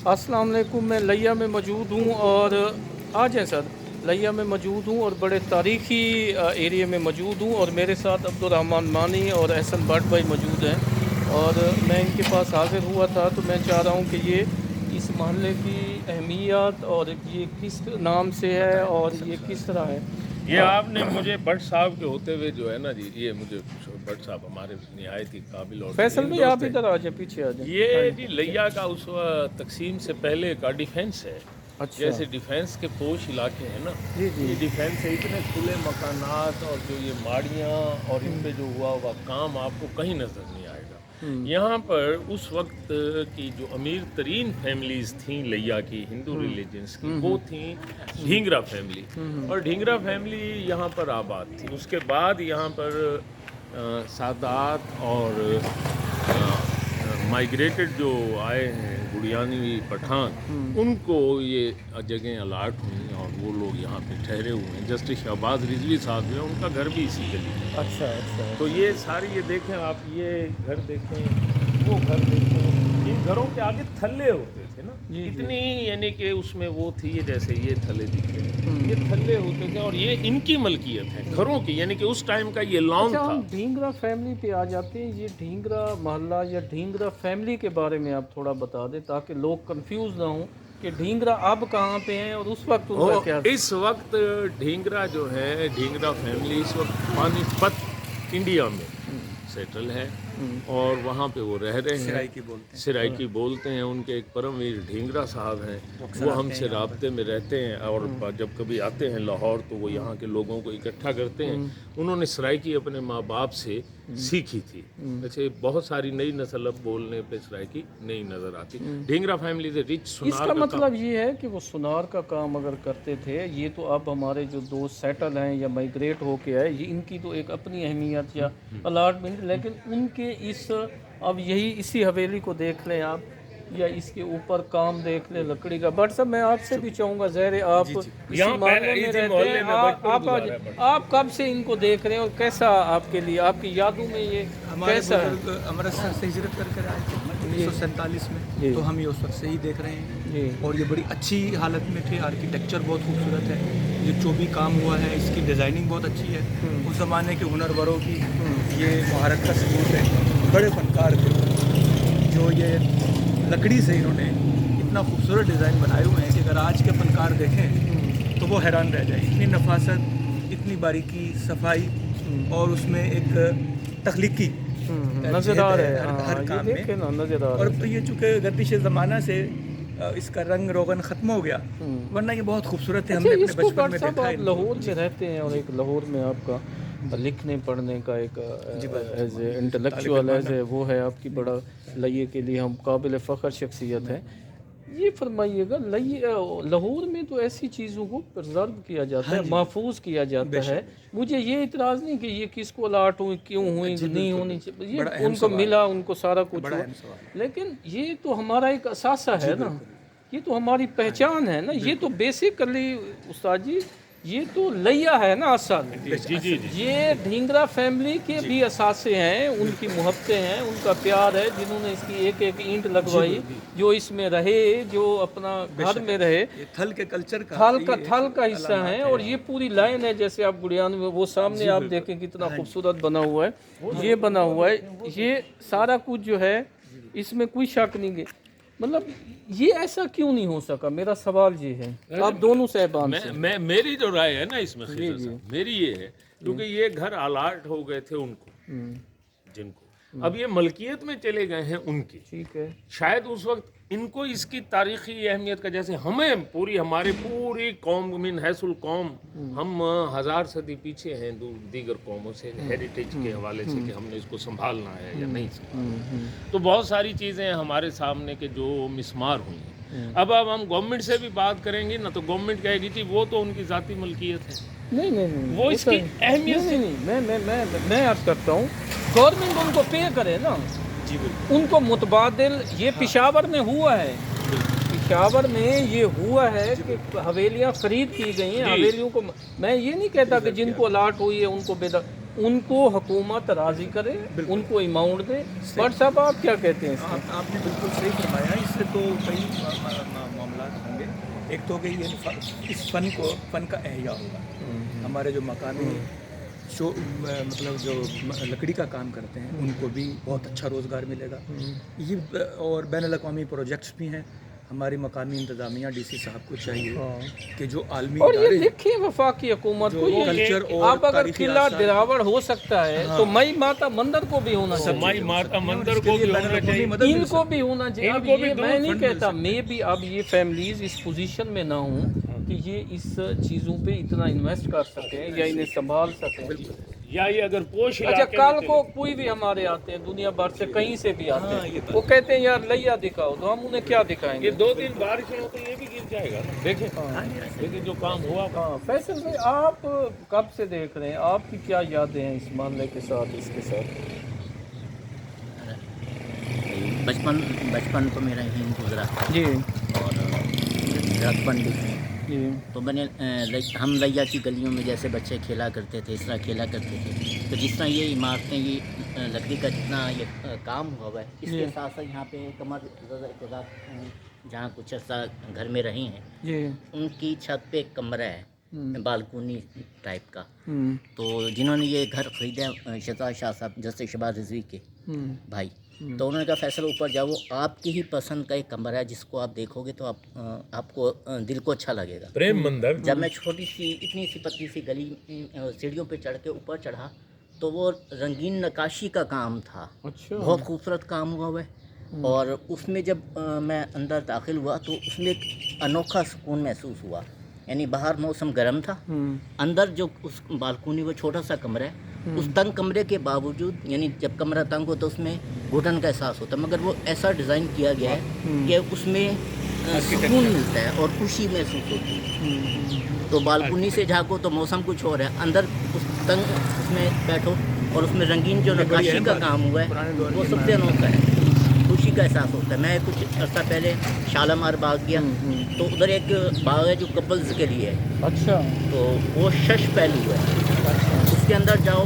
अस्सलाम वालेकुम। मैं लिया में मौजूद हूँ और आ जाएँ सर, लिया में मौजूद हूँ और बड़े तारीख़ी एरिया में मौजूद हूँ और मेरे साथ अब्दुर्रहमान मानी और एहसन भट्ट भाई मौजूद हैं और मैं इनके पास हाज़िर हुआ था। तो मैं चाह रहा हूँ कि ये इस महल्ले की अहमियत और ये किस नाम से है और ये किस तरह है। ये आपने मुझे भट्ट साहब के होते हुए जो है ना जी, ये मुझे भट्ट साहब हमारे निहायत ही काबिल और फैसल भाई आप दोस्त इधर हैं। आ जाए, पीछे आ जाए। ये जी लिया का उस तकसीम से पहले का डिफेंस है। अच्छा जैसे डिफेंस के पोश इलाके हैं ना, जी जी ये डिफेंस है। इतने खुले मकानात और जो ये माड़ियाँ और इन पे जो हुआ हुआ काम आपको कहीं नज़र नहीं आएगा। यहाँ पर उस वक्त की जो अमीर तरीन फैमिलीज़ थीं लिया की, हिंदू रिलीजन्स की, वो थीं ढींगरा फैमिली। और ढींगरा फैमिली यहाँ पर आबाद थी। उसके बाद यहाँ पर सादात और माइग्रेटेड जो आए हैं गुड़ियानी पठान, उनको ये जगह अलाट हुई और वो लोग यहाँ पे ठहरे हुए हैं। जस्टिस शहबाज रिजवी साहब जो है, उनका घर भी इसी गली में। अच्छा अच्छा तो ये सारी ये देखें आप, ये घर देखें, वो घर देखें, इन घरों के आगे थल्ले होते थे ना, इतनी यानी कि उसमें वो थी, ये जैसे ये थल्ले दिखे, ये थल्ले होते थे और ये इनकी मलकियत है घरों की, यानी कि उस टाइम का ये लॉन अच्छा, था। हम ढींगरा फैमिली पे आ जाते हैं। ये ढींगरा मोहल्ला या ढींगरा फैमिली के बारे में आप थोड़ा बता दें ताकि लोग कंफ्यूज ना हों कि ढींगरा अब कहाँ पे हैं और उस वक्त उनका क्या। इस वक्त ढींगरा जो है, ढींगरा फैमिली इस वक्त पानीपत इंडिया में सेटल है और वहाँ पे वो रह रहे हैं। सिराइकी बोलते हैं। उनके एक परमवीर ढींगरा साहब हैं, वो हमसे राब्ते में रहते हैं और जब कभी आते हैं लाहौर तो वो यहाँ के लोगों को इकट्ठा करते हैं। उन्होंने सराइकी अपने माँ बाप से सीखी थी। वैसे बहुत सारी नई नस्ल अब बोलने पे सराइकी नहीं नज़र आती। ढींगरा फैमिली से रिच सुनार इसका का मतलब ये है कि वो सुनार का काम अगर करते थे, ये तो अब हमारे जो दोस्त सेटल हैं या माइग्रेट होके आए, ये इनकी तो एक अपनी अहमियत या अलाटमेंट, लेकिन उनके इस अब यही इसी हवेली को देख लें आप या इसके ऊपर काम देख लें लकड़ी का। बट साहब मैं आपसे भी चाहूँगा, ज़हरे आप इसी मोहल्ले में रहते हैं, आप कब से इनको देख रहे हैं और कैसा आपके लिए, आपकी यादों में ये कैसा है? अमृतसर से हिजरत करके आए थे 1947 में, तो हम ये उस वक्त से ही देख रहे हैं और ये बड़ी अच्छी हालत में थे। आर्किटेक्चर बहुत खूबसूरत है, ये जो भी काम हुआ है इसकी डिज़ाइनिंग बहुत अच्छी है। उस ज़माने के हुनरवरों की ये महारत का सबूत है। बड़े फनकार थे जो ये लकड़ी से इन्होंने इतना खूबसूरत डिज़ाइन बनाए हुए हैं कि अगर आज के फनकार देखें तो वो हैरान रह जाए। इतनी नफासत, इतनी बारीकी, सफाई और उसमें एक तख्लीकी नज़र है हर काम में नज़र आ और ये चूँकि गर्दिश ज़माना से इसका रंग रोगन ख़त्म हो गया, वरना ये बहुत खूबसूरत है। हमने अपने बचपन में देखा है। लाहौर में रहते हैं और एक लाहौर में आपका लिखने पढ़ने का एक as a intellectual as a वो है आपकी, बड़ा लिये के लिए हम काबिल फ़ख्र शख्सियत है। ये फरमाइएगा, लाहौर में तो ऐसी चीज़ों को प्रिजर्व किया जाता है, महफूज किया जाता है। मुझे ये इतराज़ नहीं कि ये किसको अलाट हुई, क्यों हुई, नहीं होनी चाहिए, ये उनको मिला, उनको सारा कुछ हुआ, लेकिन ये तो हमारा एक असासा है ना, ये तो हमारी पहचान है ना, ये तो बेसिकली उस्ताद जी ये तो लिया है ना असल। ये ढींगरा फैमिली के भी असासे हैं, उनकी मोहब्बतें हैं, उनका प्यार है, जिन्होंने इसकी एक एक ईंट लगवाई, जो इसमें रहे, जो अपना घर में रहे, थल के कल्चर का थल का हिस्सा है। और ये पूरी लाइन है, जैसे आप गुड़ियान में वो सामने आप देखें कितना खूबसूरत बना हुआ है, ये बना हुआ है, ये सारा कुछ जो है इसमें कोई शक नहीं है। मतलब ये ऐसा क्यों नहीं हो सका, मेरा सवाल ये है आप दोनों साहबान से। मैं मेरी जो राय है ना इसमें मेरी ये है, क्योंकि ये घर अलाट हो गए थे उनको, जिनको अब ये मलकियत में चले गए हैं उनकी, ठीक है, शायद उस वक्त इनको इसकी तारीखी अहमियत का, जैसे हमें हमारी पूरी कौम मिन हैसुल कौम, हम 1000 सदी पीछे हैं दीगर कौमों से हेरिटेज के हवाले से कि हमने इसको संभालना है या नहीं संभालना। तो बहुत सारी चीज़ें हमारे सामने के जो मिसमार हुई हैं। अब हम गवर्नमेंट से भी बात करेंगे ना, तो गवर्नमेंट कहेगी जी वो तो उनकी ज़ाती मलकियत है। नहीं वो इसकी अहमियत नहीं, मैं अर्ज करता हूँ गवर्नमेंट उनको पे करे ना जी, उनको मुतबादिल। ये पेशावर में हुआ है, पेशावर में ये हुआ है कि हवेलियाँ खरीद की गई हैं। हवेलियों को मैं ये नहीं कहता कि जिनको अलाट हुई है उनको उनको हुकूमत राज़ी करे, उनको अमाउंट दे। बट साहब आप क्या कहते हैं? आपने बिल्कुल सही फरमाया। इससे तो कई बात होंगे। एक तो कि ये इस फ़न का एहया होगा। हमारे जो मकामी मतलब जो लकड़ी का काम करते हैं उनको भी बहुत अच्छा रोज़गार मिलेगा। ये और बैनुल-अक़वामी प्रोजेक्ट्स भी हैं। हमारी मकामी इंतज़ामिया डीसी साहब को चाहिए कि जो आलमी और ये देखिए वफाकी हुकूमत को ये कल्चर और आप अगर किला दिरावड़ हो सकता है तो मई माता मंदिर को भी होना चाहिए, माई माता मंदिर को भी होना चाहिए, इनको भी होना चाहिए। अब ये मैं नहीं कहता, मैं भी अब ये फैमिलीज इस पोजीशन में ना हूँ कि ये इस चीज़ों पे इतना इन्वेस्ट कर सकें या इन्हें संभाल सकें। या ये अगर पोश अच्छा, कल को कोई भी हमारे आते हैं दुनिया भर से कहीं से भी आते हैं, वो कहते हैं यार लैया दिखाओ, तो हम उन्हें क्या दिखाएंगे? ये 2-3 बारिशें हो तो ये भी गिर जाएगा ना। देखें लेकिन जो काम हुआ। हाँ फैसल भाई, आप कब से देख रहे हैं, आपकी क्या यादें हैं इस मामले के साथ, इसके साथ? बचपन तो मेरा यहीं गुजरा जी, और लड़कपन भी है। तो हम लैया की गलियों में जैसे बच्चे खेला करते थे, इस तरह खेला करते थे। तो जिस तरह ये इमारतें, ये लकड़ी का जितना ये काम हुआ है, इसके साथ साथ यहाँ पे कमर जहाँ कुछ अर्सा घर में रहे हैं, उनकी छत पे एक कमरा है, बालकनी टाइप का। तो जिन्होंने ये घर खरीदा, शहजाद शाह साहब जैसे शहबाज रिजवी के भाई, तो उन्होंने कहा फैसल ऊपर जाओ, आपकी ही पसंद का एक कमरा है जिसको आप देखोगे तो आपको दिल को अच्छा लगेगा। प्रेम मंदिर। जब मैं छोटी सी इतनी सी पतली सी गली सीढ़ियों पे चढ़ के ऊपर चढ़ा तो वो रंगीन नक्काशी का काम था। अच्छा, बहुत खूबसूरत काम हुआ है। और उसमें जब मैं अंदर दाखिल हुआ तो उसमें एक अनोखा सुकून महसूस हुआ। यानी बाहर मौसम गर्म था, अंदर जो उस बालकनी वो छोटा सा कमरा है, उस तंग कमरे के बावजूद, यानी जब कमरा तंग हो तो उसमें घुटन का एहसास होता है, मगर वो ऐसा डिज़ाइन किया गया है कि उसमें सुकून मिलता है और खुशी महसूस होती है। तो बालकनी से झाँको तो मौसम कुछ और है, अंदर उस तंग उसमें बैठो और उसमें रंगीन जो नक्काशी का काम हुआ है वो सबसे अनोखा है, खुशी का एहसास होता है। मैं कुछ अर्सा पहले शालामार बाग गया तो उधर एक बाग है जो कपल्स के लिए है। अच्छा, तो वो शश पहलू है, उसके अंदर जाओ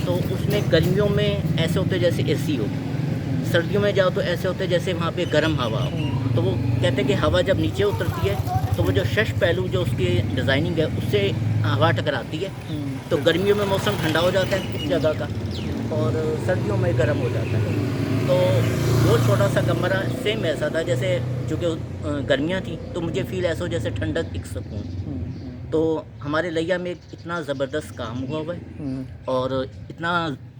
तो उसमें गर्मियों में ऐसे होते जैसे एसी हो, सर्दियों में जाओ तो ऐसे होते जैसे वहाँ पे गर्म हवा हो। तो वो कहते हैं कि हवा जब नीचे उतरती है तो वो जो शश पहलू जो उसकी डिज़ाइनिंग है उससे हवा टकराती है, तो गर्मियों में मौसम ठंडा हो जाता है उस जगह का और सर्दियों में गर्म हो जाता है। तो वो छोटा सा कमरा सेम ऐसा था जैसे, चूँकि गर्मियाँ थी तो मुझे फील ऐसा हो जैसे ठंडक, एक सुकून। तो हमारे लैया में इतना ज़बरदस्त काम हुआ है और इतना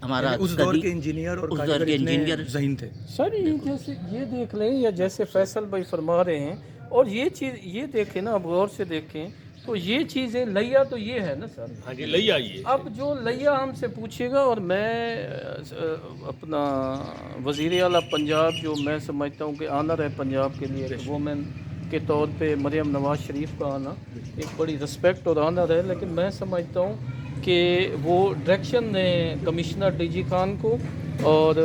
हमारा उस दौर के इंजीनियर और कारीगर इतने ज़हीन थे। सर ये जैसे ये देख लें या जैसे फैसल भाई फरमा रहे हैं, और ये चीज़ ये देखें ना, अब गौर से देखें तो ये चीज़ें लैया तो ये है ना सर। हाँ जी, लैया ये। अब जो लैया हमसे पूछेगा, और मैं अपना वज़ीर आला पंजाब जो मैं समझता हूँ कि आनर है पंजाब के लिए, वुमेन के तौर पे मरियम नवाज़ शरीफ का आना एक बड़ी रिस्पेक्ट और आनर है, लेकिन मैं समझता हूँ कि वो डायरेक्शन ने कमिश्नर डीजी खान को और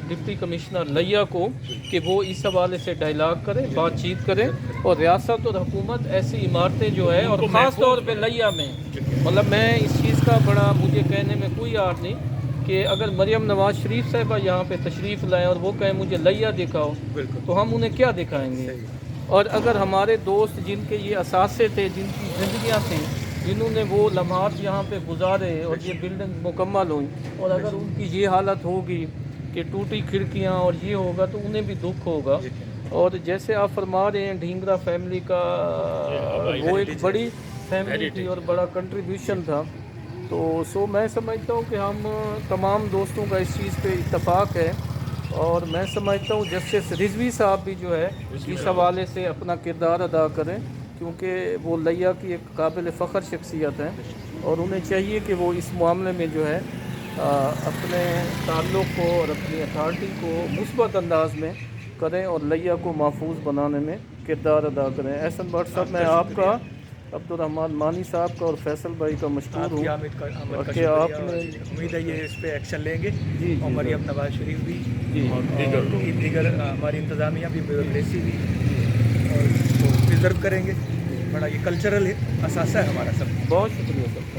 डिप्टी कमिश्नर लैया को कि वो इस हवाले से डायलॉग करें, बातचीत करें, और रियासत और हुकूमत ऐसी इमारतें जो है, और ख़ास तौर पे लैया में, मतलब मैं इस चीज़ का बड़ा, मुझे कहने में कोई आर नहीं कि अगर मरियम नवाज़ शरीफ साहिबा यहाँ पे तशरीफ़ लाएँ और वो कहें मुझे लैया दिखाओ, तो हम उन्हें क्या दिखाएंगे? और अगर हमारे दोस्त जिनके ये असासे थे, जिनकी ज़िंदगियाँ थी, जिन्होंने वो लम्हात यहाँ पे गुजारे और ये बिल्डिंग मुकम्मल हुई, और अगर उनकी ये हालत होगी कि टूटी खिड़कियाँ और ये होगा तो उन्हें भी दुख होगा। और जैसे आप फरमा रहे हैं ढींगरा फैमिली का, वो एक बड़ी फैमिली थी और बड़ा कंट्रीब्यूशन था। तो मैं समझता हूँ कि हम तमाम दोस्तों का इस चीज़ पे इत्तफाक है, और मैं समझता हूँ जस्टिस रिजवी साहब भी जो है इस हवाले से अपना किरदार अदा करें, क्योंकि वो लैया की एक काबिल फ़ख्र शख्सियत हैं, और उन्हें चाहिए कि वो इस मामले में जो है अपने ताल्लुक़ को और अपनी अथॉरिटी को मुस्बत अंदाज में करें और लैया को महफूज बनाने में किरदार अदा करें। एहसन भट्ट साहब, मैं आपका, अब्दुर्रहमान मानी साहब का और फैसल भाई का मशकूर हूँ कि आपने, उम्मीद है ये इस पर एक्शन लेंगे जी, और मरियम नवाज़ शरीफ भी जी, और दीगर हमारी इंतज़ामिया भी, ब्यूरोक्रेसी भी, और इसको प्रिजर्व करेंगे। बड़ा ये कल्चरल असासा है हमारा सब। बहुत शुक्रिया सबका।